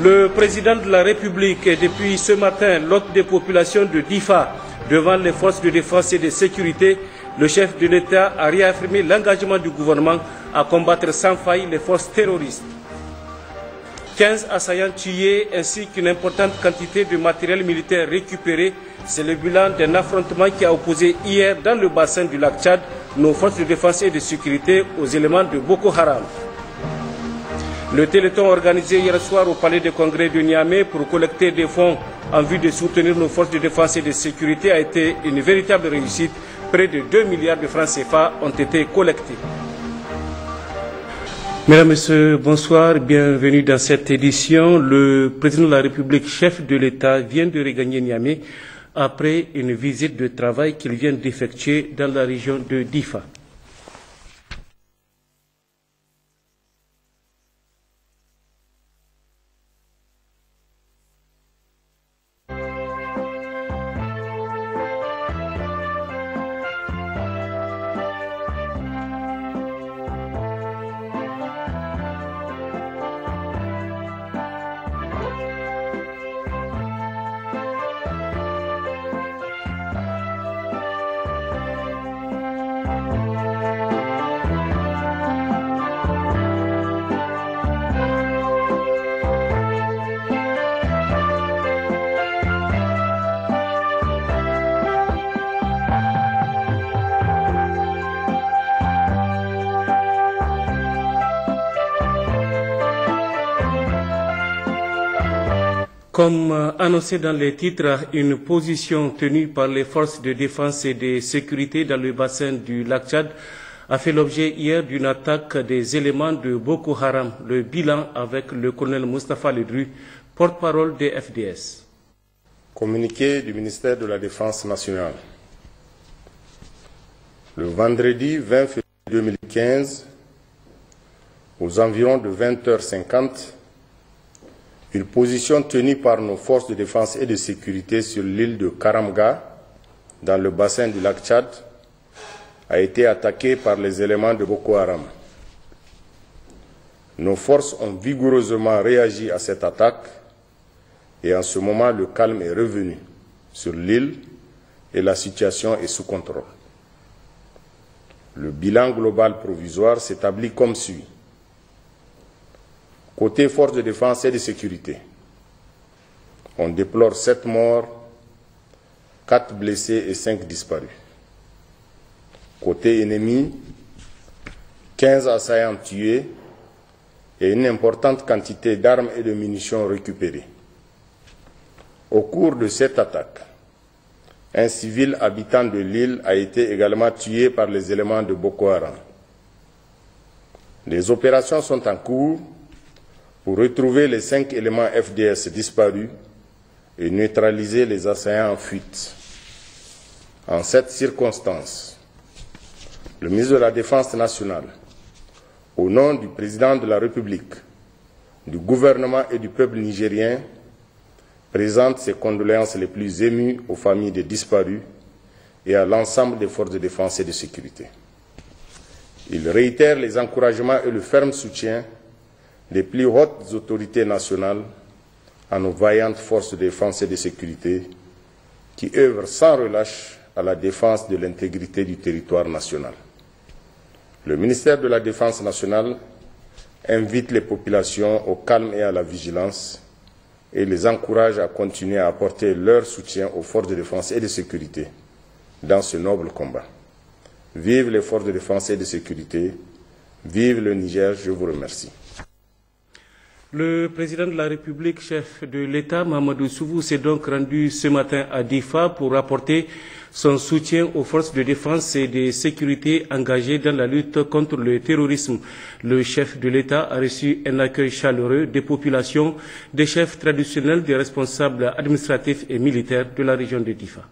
Le président de la République est depuis ce matin l'hôte des populations de Difa devant les forces de défense et de sécurité. Le chef de l'État a réaffirmé l'engagement du gouvernement à combattre sans faille les forces terroristes. 15 assaillants tués ainsi qu'une importante quantité de matériel militaire récupéré. C'est le bilan d'un affrontement qui a opposé hier dans le bassin du lac Tchad nos forces de défense et de sécurité aux éléments de Boko Haram. Le Téléthon organisé hier soir au Palais des Congrès de Niamey pour collecter des fonds en vue de soutenir nos forces de défense et de sécurité a été une véritable réussite. Près de 2 milliards de francs CFA ont été collectés. Mesdames, Messieurs, bonsoir, bienvenue dans cette édition. Le président de la République, chef de l'État, vient de regagner Niamey après une visite de travail qu'il vient d'effectuer dans la région de Difa. Comme annoncé dans les titres, une position tenue par les forces de défense et de sécurité dans le bassin du lac Tchad a fait l'objet hier d'une attaque des éléments de Boko Haram. Le bilan avec le colonel Moustapha Ledru, porte-parole des FDS. Communiqué du ministère de la Défense nationale. Le vendredi 20 février 2015, aux environs de 20h50, une position tenue par nos forces de défense et de sécurité sur l'île de Karamga, dans le bassin du lac Tchad, a été attaquée par les éléments de Boko Haram. Nos forces ont vigoureusement réagi à cette attaque et en ce moment le calme est revenu sur l'île et la situation est sous contrôle. Le bilan global provisoire s'établit comme suit. Côté forces de défense et de sécurité, on déplore 7 morts, 4 blessés et 5 disparus. Côté ennemi, 15 assaillants tués et une importante quantité d'armes et de munitions récupérées. Au cours de cette attaque, un civil habitant de l'île a été également tué par les éléments de Boko Haram. Les opérations sont en cours pour retrouver les 5 éléments FDS disparus et neutraliser les assaillants en fuite. En cette circonstance, le ministre de la Défense nationale, au nom du président de la République, du gouvernement et du peuple nigérien, présente ses condoléances les plus émues aux familles des disparus et à l'ensemble des forces de défense et de sécurité. Il réitère les encouragements et le ferme soutien des plus hautes autorités nationales à nos vaillantes forces de défense et de sécurité qui œuvrent sans relâche à la défense de l'intégrité du territoire national. Le ministère de la Défense nationale invite les populations au calme et à la vigilance et les encourage à continuer à apporter leur soutien aux forces de défense et de sécurité dans ce noble combat. Vive les forces de défense et de sécurité, vive le Niger, je vous remercie. Le président de la République, chef de l'État, Mahamadou Souvou, s'est donc rendu ce matin à Difa pour apporter son soutien aux forces de défense et de sécurité engagées dans la lutte contre le terrorisme. Le chef de l'État a reçu un accueil chaleureux des populations, des chefs traditionnels, des responsables administratifs et militaires de la région de Difa.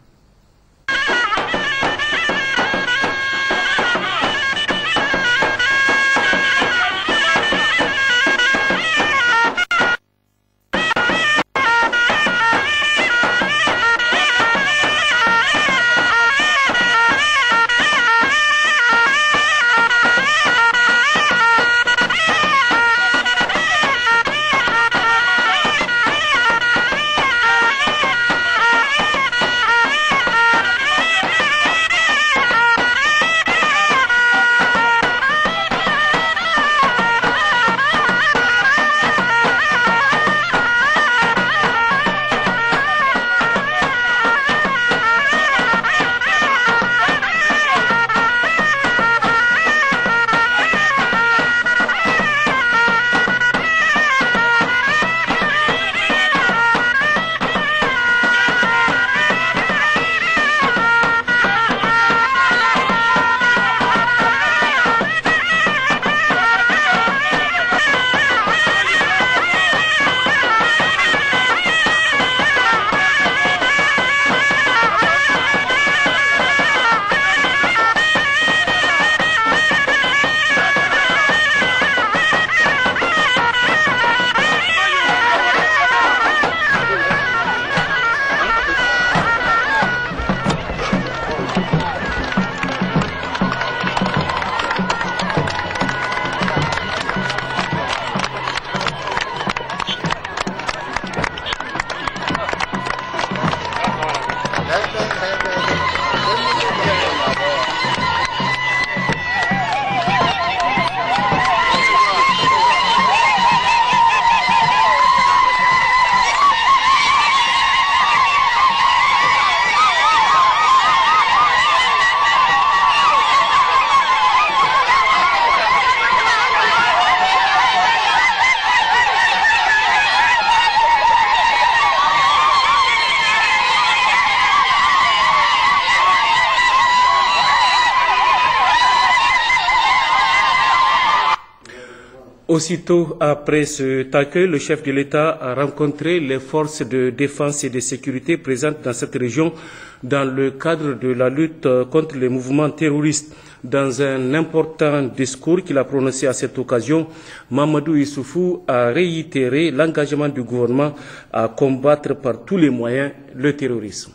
Aussitôt après cet accueil, le chef de l'État a rencontré les forces de défense et de sécurité présentes dans cette région dans le cadre de la lutte contre les mouvements terroristes. Dans un important discours qu'il a prononcé à cette occasion, Mamadou Issoufou a réitéré l'engagement du gouvernement à combattre par tous les moyens le terrorisme.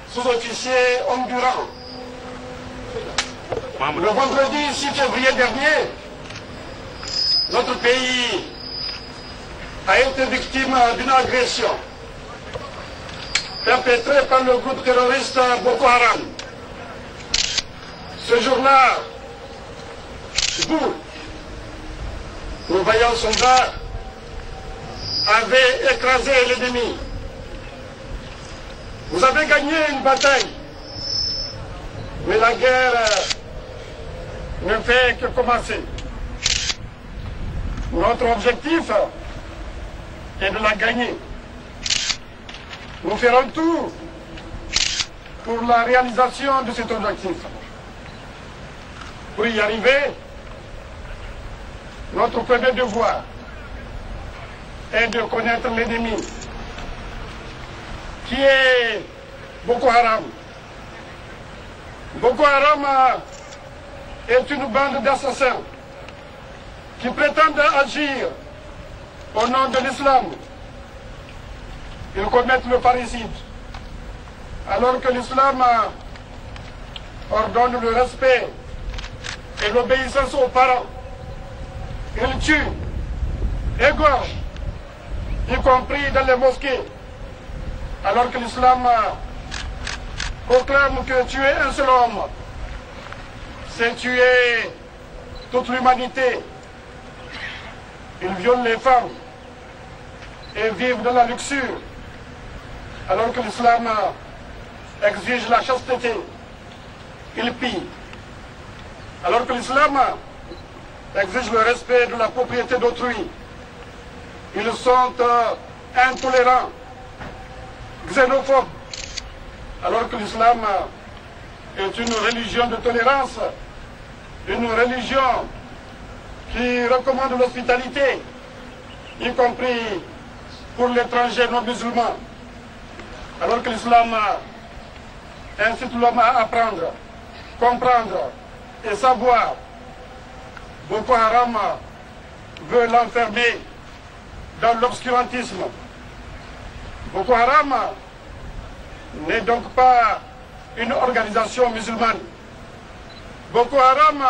Sous-officier Ondurant, le vendredi 6 février dernier, notre pays a été victime d'une agression perpétrée par le groupe terroriste Boko Haram. Ce jour-là, vous, nos vaillants soldats, avez écrasé l'ennemi. Vous avez gagné une bataille, mais la guerre ne fait que commencer. Notre objectif est de la gagner. Nous ferons tout pour la réalisation de cet objectif. Pour y arriver, notre premier devoir est de connaître l'ennemi, qui est Boko Haram. Boko Haram est une bande d'assassins qui prétendent agir au nom de l'islam. Ils commettent le parricide, alors que l'islam ordonne le respect et l'obéissance aux parents. Ils tuent, égorgent, y compris dans les mosquées, alors que l'islam proclame que tuer un seul homme, c'est tuer toute l'humanité. Ils violent les femmes et vivent dans la luxure, alors que l'islam exige la chasteté. Ils pillent, alors que l'islam exige le respect de la propriété d'autrui. Ils sont intolérants, xénophobes, alors que l'islam est une religion de tolérance, une religion qui recommande l'hospitalité, y compris pour l'étranger non musulman, alors que l'islam incite l'homme à apprendre, comprendre et savoir. Boko Haram veut l'enfermer dans l'obscurantisme. Boko Haram n'est donc pas une organisation musulmane. Boko Haram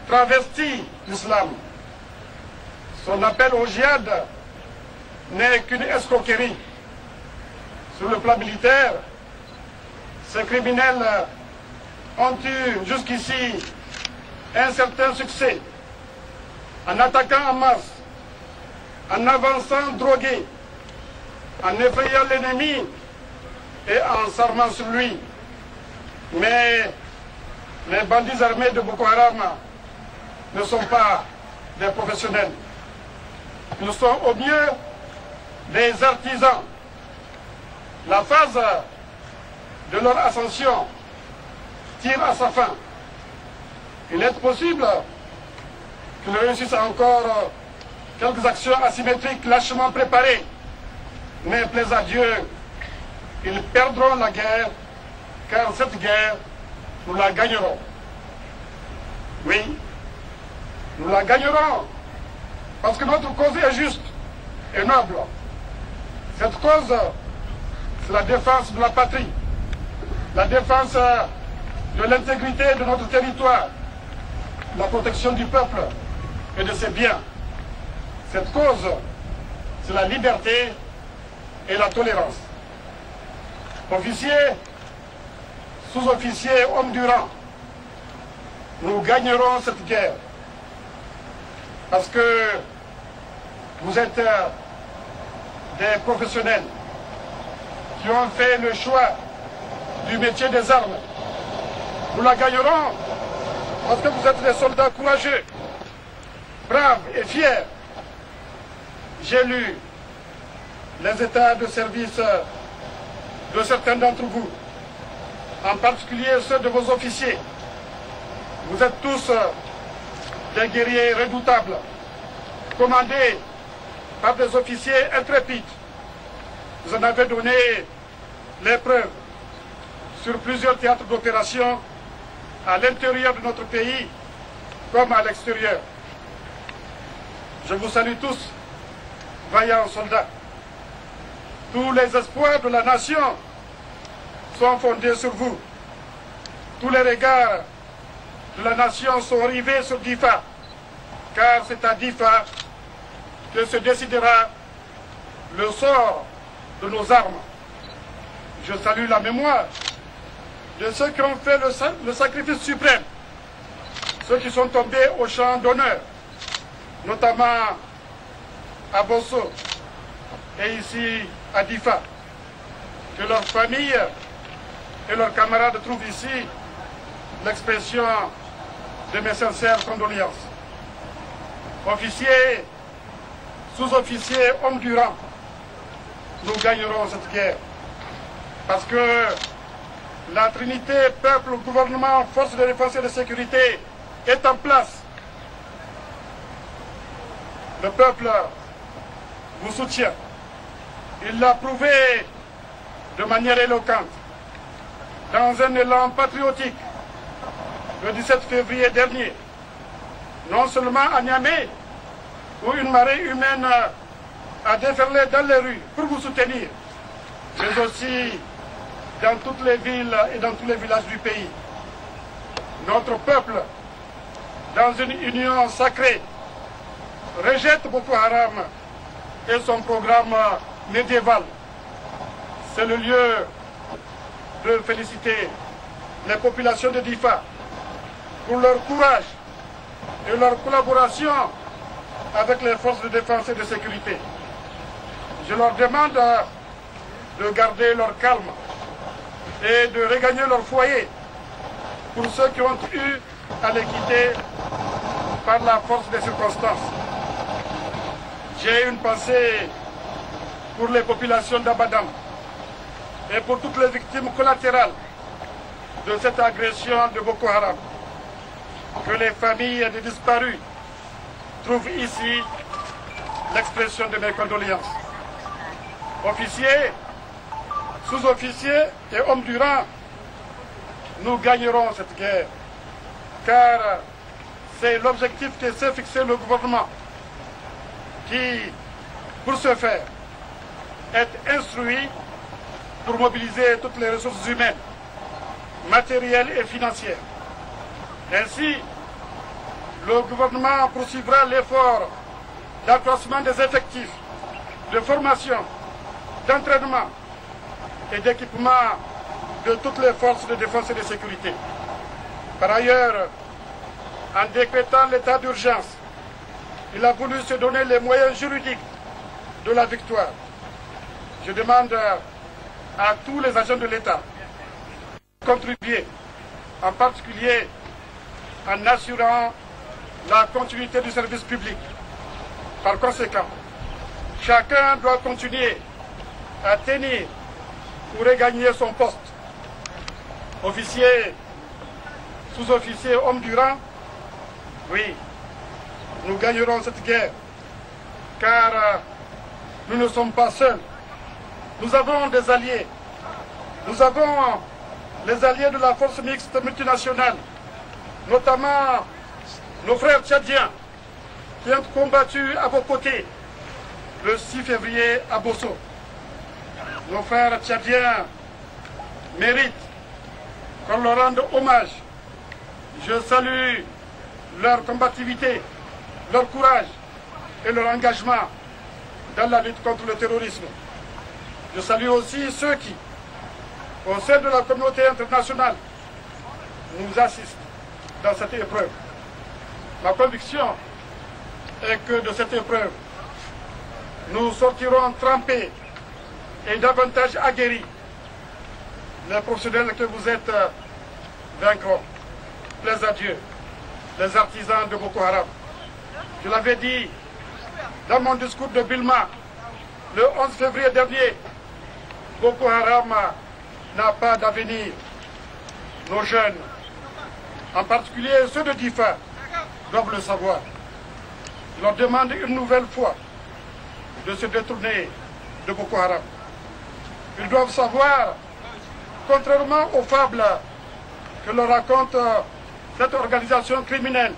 travestit l'islam. Son appel au djihad n'est qu'une escroquerie. Sur le plan militaire, ces criminels ont eu jusqu'ici un certain succès en attaquant en masse, en avançant drogué, en effrayant l'ennemi et en s'armant sur lui. Mais les bandits armés de Boko Haram ne sont pas des professionnels. Ils sont au mieux des artisans. La phase de leur ascension tire à sa fin. Il est possible qu'ils réussissent encore quelques actions asymétriques lâchement préparées. Mais plaise à Dieu, ils perdront la guerre, car cette guerre, nous la gagnerons. Oui, nous la gagnerons, parce que notre cause est juste et noble. Cette cause, c'est la défense de la patrie, la défense de l'intégrité de notre territoire, la protection du peuple et de ses biens. Cette cause, c'est la liberté et la tolérance. Officiers, sous-officiers, hommes du rang, nous gagnerons cette guerre parce que vous êtes des professionnels qui ont fait le choix du métier des armes. Nous la gagnerons parce que vous êtes des soldats courageux, braves et fiers. J'ai lu les états de service de certains d'entre vous, en particulier ceux de vos officiers. Vous êtes tous des guerriers redoutables, commandés par des officiers intrépides. Vous en avez donné les preuves sur plusieurs théâtres d'opération à l'intérieur de notre pays comme à l'extérieur. Je vous salue tous, vaillants soldats. Tous les espoirs de la nation sont fondés sur vous. Tous les regards de la nation sont rivés sur Difa, car c'est à Difa que se décidera le sort de nos armes. Je salue la mémoire de ceux qui ont fait le sacrifice suprême, ceux qui sont tombés au champ d'honneur, notamment à Bosso et ici à Difa. Que leurs familles et leurs camarades trouvent ici l'expression de mes sincères condoléances. Officiers, sous-officiers, hommes du rang, nous gagnerons cette guerre. Parce que la Trinité, peuple, gouvernement, forces de défense et de sécurité est en place. Le peuple vous soutient. Il l'a prouvé de manière éloquente dans un élan patriotique le 17 février dernier, non seulement à Niamey, où une marée humaine a déferlé dans les rues pour vous soutenir, mais aussi dans toutes les villes et dans tous les villages du pays. Notre peuple, dans une union sacrée, rejette Boko Haram et son programme médiéval. C'est le lieu de féliciter les populations de Difa pour leur courage et leur collaboration avec les forces de défense et de sécurité. Je leur demande de garder leur calme et de regagner leur foyer pour ceux qui ont eu à les quitter par la force des circonstances. J'ai une pensée pour les populations d'Abadam et pour toutes les victimes collatérales de cette agression de Boko Haram. Que les familles des disparus trouvent ici l'expression de mes condoléances. Officiers, sous-officiers et hommes du rang, nous gagnerons cette guerre, car c'est l'objectif que s'est fixé le gouvernement, qui, pour ce faire, est instruit pour mobiliser toutes les ressources humaines, matérielles et financières. Ainsi, le gouvernement poursuivra l'effort d'accroissement des effectifs, de formation, d'entraînement et d'équipement de toutes les forces de défense et de sécurité. Par ailleurs, en décrétant l'état d'urgence, il a voulu se donner les moyens juridiques de la victoire. Je demande à tous les agents de l'État de contribuer, en particulier en assurant la continuité du service public. Par conséquent, chacun doit continuer à tenir ou regagner son poste. Officiers, sous-officiers, hommes du rang, oui, nous gagnerons cette guerre, car nous ne sommes pas seuls. Nous avons des alliés. Nous avons les alliés de la force mixte multinationale, notamment nos frères tchadiens qui ont combattu à vos côtés le 6 février à Bosso. Nos frères tchadiens méritent qu'on leur rende hommage. Je salue leur combativité, leur courage et leur engagement dans la lutte contre le terrorisme. Je salue aussi ceux qui, au sein de la communauté internationale, nous assistent dans cette épreuve. Ma conviction est que de cette épreuve, nous sortirons trempés et davantage aguerris. Les professionnels que vous êtes vaincront. Plaise à Dieu, les artisans de Boko Haram. Je l'avais dit dans mon discours de Bilma le 11 février dernier, Boko Haram n'a pas d'avenir. Nos jeunes, en particulier ceux de Difa, doivent le savoir. Ils leur demandent une nouvelle fois de se détourner de Boko Haram. Ils doivent savoir, contrairement aux fables que leur raconte cette organisation criminelle,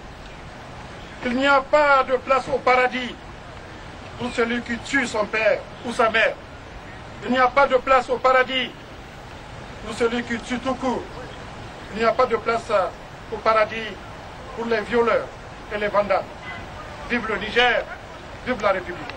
qu'il n'y a pas de place au paradis pour celui qui tue son père ou sa mère. Il n'y a pas de place au paradis pour celui qui tue tout court. Il n'y a pas de place au paradis pour les violeurs et les vandales. Vive le Niger, vive la République.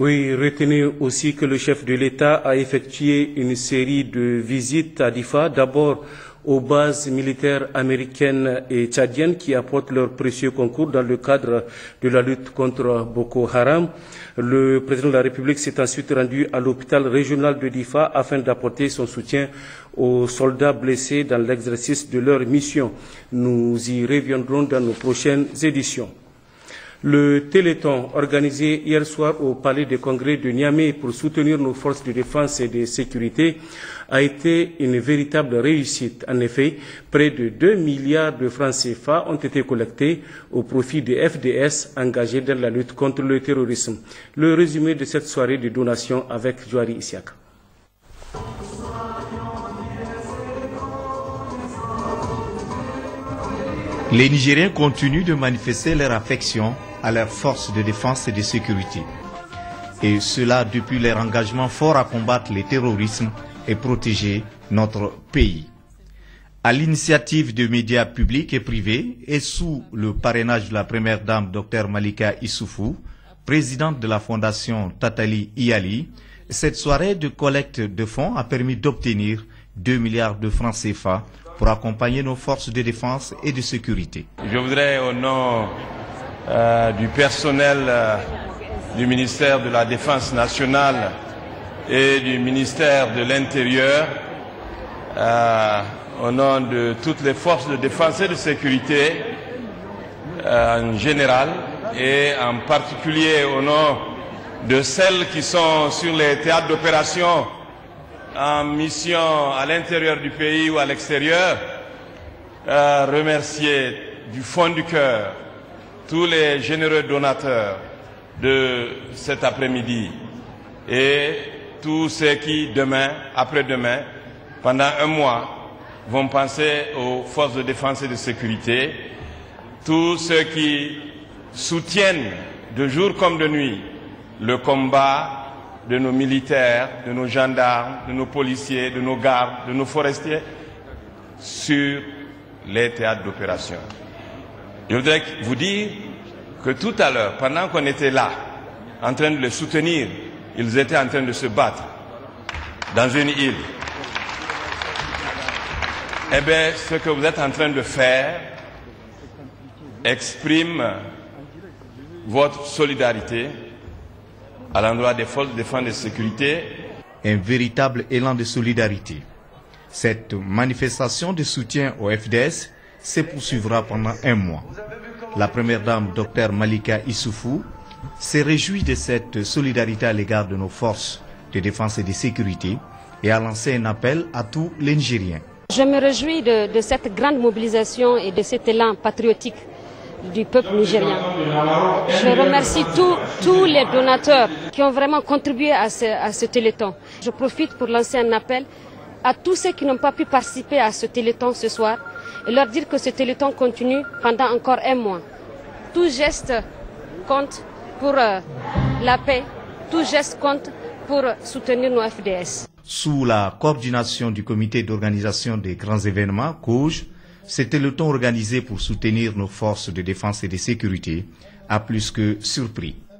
Oui, retenez aussi que le chef de l'État a effectué une série de visites à Difa, d'abord aux bases militaires américaines et tchadiennes qui apportent leur précieux concours dans le cadre de la lutte contre Boko Haram. Le président de la République s'est ensuite rendu à l'hôpital régional de Difa afin d'apporter son soutien aux soldats blessés dans l'exercice de leur mission. Nous y reviendrons dans nos prochaines éditions. Le Téléthon, organisé hier soir au Palais des Congrès de Niamey pour soutenir nos forces de défense et de sécurité, a été une véritable réussite. En effet, près de 2 milliards de francs CFA ont été collectés au profit des FDS engagés dans la lutte contre le terrorisme. Le résumé de cette soirée de donation avec Joari Isiaka. Les Nigériens continuent de manifester leur affection à leurs forces de défense et de sécurité. Et cela depuis leur engagement fort à combattre le terrorisme et protéger notre pays. À l'initiative de médias publics et privés et sous le parrainage de la première dame Dr Malika Issoufou, présidente de la fondation Tatali Iyali, cette soirée de collecte de fonds a permis d'obtenir 2 milliards de francs CFA pour accompagner nos forces de défense et de sécurité. Je voudrais, au nom du personnel du ministère de la Défense nationale et du ministère de l'Intérieur, au nom de toutes les forces de défense et de sécurité en général et en particulier au nom de celles qui sont sur les théâtres d'opération en mission à l'intérieur du pays ou à l'extérieur, remercier du fond du cœur tous les généreux donateurs de cet après-midi et tous ceux qui demain, après-demain, pendant un mois, vont penser aux forces de défense et de sécurité, tous ceux qui soutiennent de jour comme de nuit le combat de nos militaires, de nos gendarmes, de nos policiers, de nos gardes, de nos forestiers sur les théâtres d'opération. Je voudrais vous dire que tout à l'heure, pendant qu'on était là, en train de les soutenir, ils étaient en train de se battre dans une île. Eh bien, ce que vous êtes en train de faire exprime votre solidarité à l'endroit des forces de défense et de sécurité. Un véritable élan de solidarité. Cette manifestation de soutien au FDS se poursuivra pendant un mois. La première dame, Dr Malika Issoufou, se réjouit de cette solidarité à l'égard de nos forces de défense et de sécurité et a lancé un appel à tous les Nigériens. Je me réjouis de cette grande mobilisation et de cet élan patriotique du peuple nigérien. Je remercie tous les donateurs qui ont vraiment contribué à ce téléthon. Je profite pour lancer un appel à tous ceux qui n'ont pas pu participer à ce téléthon ce soir et leur dire que ce téléthon continue pendant encore un mois. Tout geste compte pour la paix, tout geste compte pour soutenir nos FDS. Sous la coordination du comité d'organisation des grands événements, COUJ, ce téléthon organisé pour soutenir nos forces de défense et de sécurité a plus que surpris.